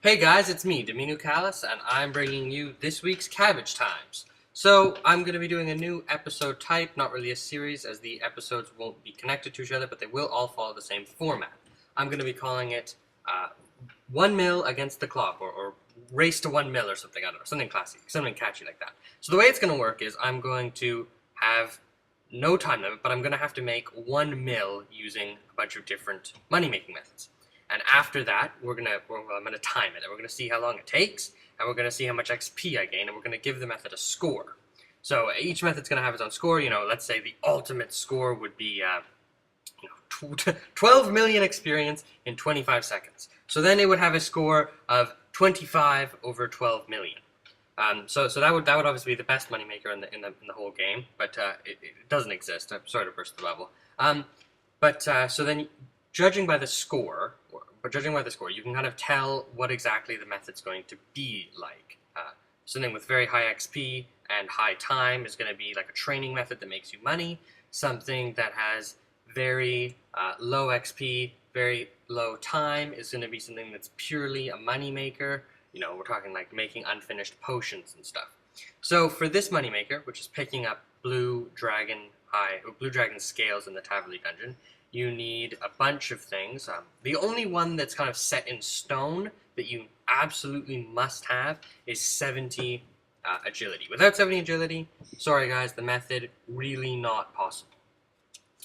Hey guys, it's me, Dominu Callis, and I'm bringing you this week's Cabbage Times. So, I'm going to be doing a new episode type, not really a series, as the episodes won't be connected to each other, but they will all follow the same format. I'm going to be calling it 1 mil against the clock, or race to 1 mil or something, I don't know, something classy, something catchy like that. So the way it's going to work is I'm going to have no time limit, but I'm going to have to make 1 mil using a bunch of different money-making methods. And after that, I'm gonna time it, and we're gonna see how long it takes, and we're gonna see how much XP I gain, and we're gonna give the method a score. So each method's gonna have its own score. Let's say the ultimate score would be 12 million experience in 25 seconds. So then it would have a score of 25 over 12 million. So that would obviously be the best moneymaker in the whole game, but it doesn't exist. I'm sorry to burst the bubble. So then, judging by the score, you can kind of tell what exactly the method's going to be like. Something with very high XP and high time is going to be like a training method that makes you money. Something that has very low XP, very low time is going to be something that's purely a money maker. We're talking like making unfinished potions and stuff. So for this money maker, which is picking up blue dragon scales in the Taverley dungeon, you need a bunch of things. The only one that's kind of set in stone that you absolutely must have is 70 agility. Without 70 agility, sorry guys, the method really not possible.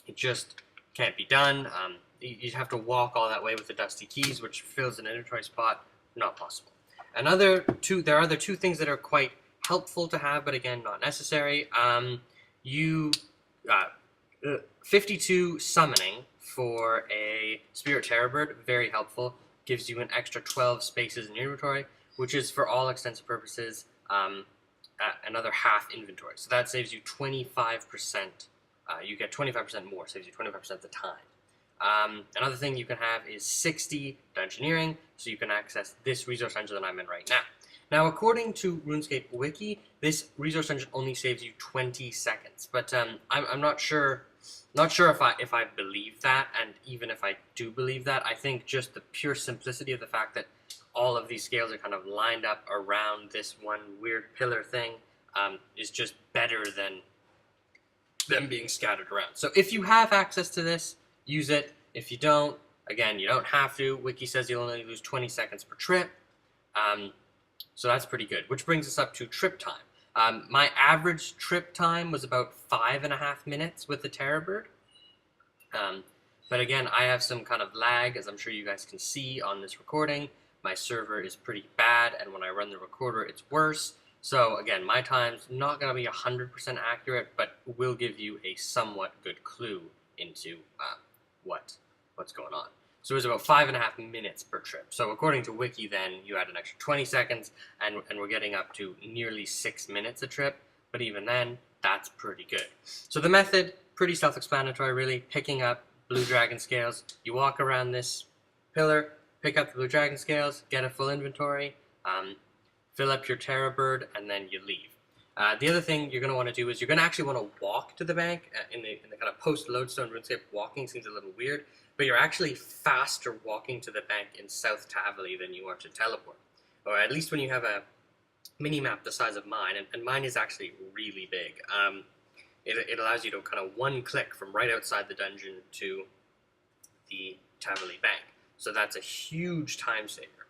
It just can't be done. You'd have to walk all that way with the dusty keys, which fills an inventory spot. Not possible. There are other two things that are quite helpful to have, but again, not necessary. 52 summoning for a Spirit Terror Bird, very helpful. Gives you an extra 12 spaces in your inventory, which is for all extensive purposes another half inventory. So that saves you 25%. You get 25% more, saves you 25% of the time. Another thing you can have is 60 Dungeoneering, so you can access this resource dungeon that I'm in right now. Now, according to RuneScape Wiki, this resource dungeon only saves you 20 seconds, but I'm not sure if I believe that, and even if I do believe that, I think just the pure simplicity of the fact that all of these scales are kind of lined up around this one weird pillar thing is just better than them being scattered around. So if you have access to this, use it. If you don't, again, you don't have to. Wiki says you'll only lose 20 seconds per trip. So that's pretty good, which brings us up to trip time. My average trip time was about 5.5 minutes with the Terror Bird. But again, I have some kind of lag, as I'm sure you guys can see on this recording. My server is pretty bad, and when I run the recorder, it's worse. So again, my time's not going to be 100% accurate, but will give you a somewhat good clue into what's going on. So it was about 5.5 minutes per trip. So according to Wiki, then, you add an extra 20 seconds, and we're getting up to nearly 6 minutes a trip. But even then, that's pretty good. So the method, pretty self-explanatory, really. Picking up blue dragon scales. You walk around this pillar, pick up the blue dragon scales, get a full inventory, fill up your Terror Bird, and then you leave. The other thing you're going to want to do is you're going to actually want to walk to the bank. In the kind of post-Lodestone RuneScape, walking seems a little weird, but you're actually faster walking to the bank in South Taverley than you are to teleport. Or at least when you have a mini-map the size of mine, and mine is actually really big. It allows you to kind of one click from right outside the dungeon to the Taverley bank. So that's a huge time saver.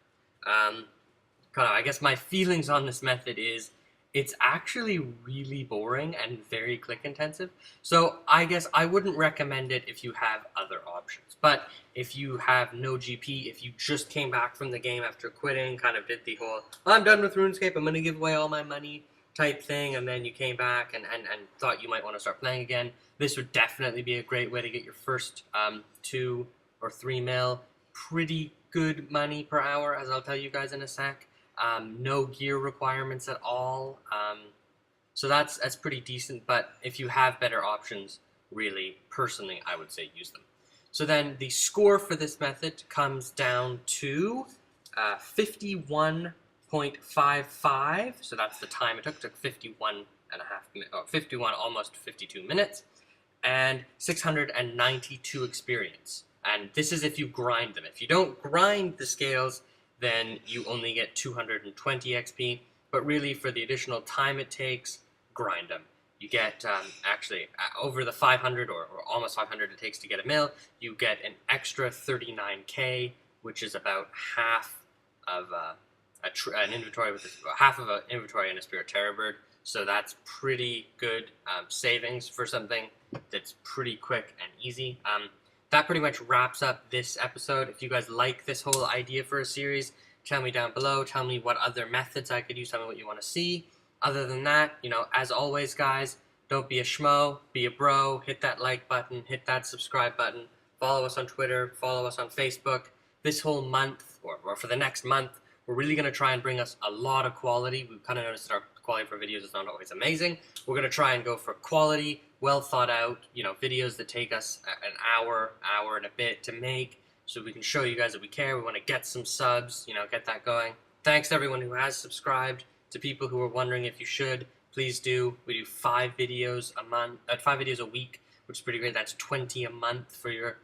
I guess my feelings on this method is it's actually really boring and very click intensive. So I guess I wouldn't recommend it if you have other options. But if you have no GP, if you just came back from the game after quitting, kind of did the whole, I'm done with RuneScape, I'm going to give away all my money type thing, and then you came back and thought you might want to start playing again, this would definitely be a great way to get your first 2 or 3 mil. Pretty good money per hour, as I'll tell you guys in a sec. No gear requirements at all. So that's pretty decent, but if you have better options, really, personally, I would say use them. So then the score for this method comes down to 51.55. So that's the time it took 51 almost 52 minutes, and 692 experience. And this is if you grind them. If you don't grind the scales, then you only get 220 XP. But really, for the additional time it takes, grind them. You get, actually, over the 500 or almost 500 it takes to get a mill, you get an extra 39k, which is about half of an inventory with half of an inventory in a Spirit Terror Bird. So that's pretty good savings for something that's pretty quick and easy. That pretty much wraps up this episode. If you guys like this whole idea for a series, tell me down below. Tell me what other methods I could use. Tell me what you want to see. Other than that, as always, guys, don't be a schmo, be a bro. Hit that like button, hit that subscribe button. Follow us on Twitter, follow us on Facebook. This whole month, or for the next month, we're really going to try and bring us a lot of quality. We've kind of noticed that our quality for videos is not always amazing. We're going to try and go for quality, well thought out, videos that take us an hour and a bit to make, so we can show you guys that we care. We want to get some subs, get that going. Thanks to everyone who has subscribed. To people who are wondering if you should, please do. We do 5 videos a month, 5 videos a week, which is pretty great. That's 20 a month for your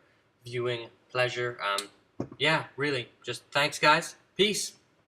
viewing pleasure. Yeah, really, just thanks, guys. Peace.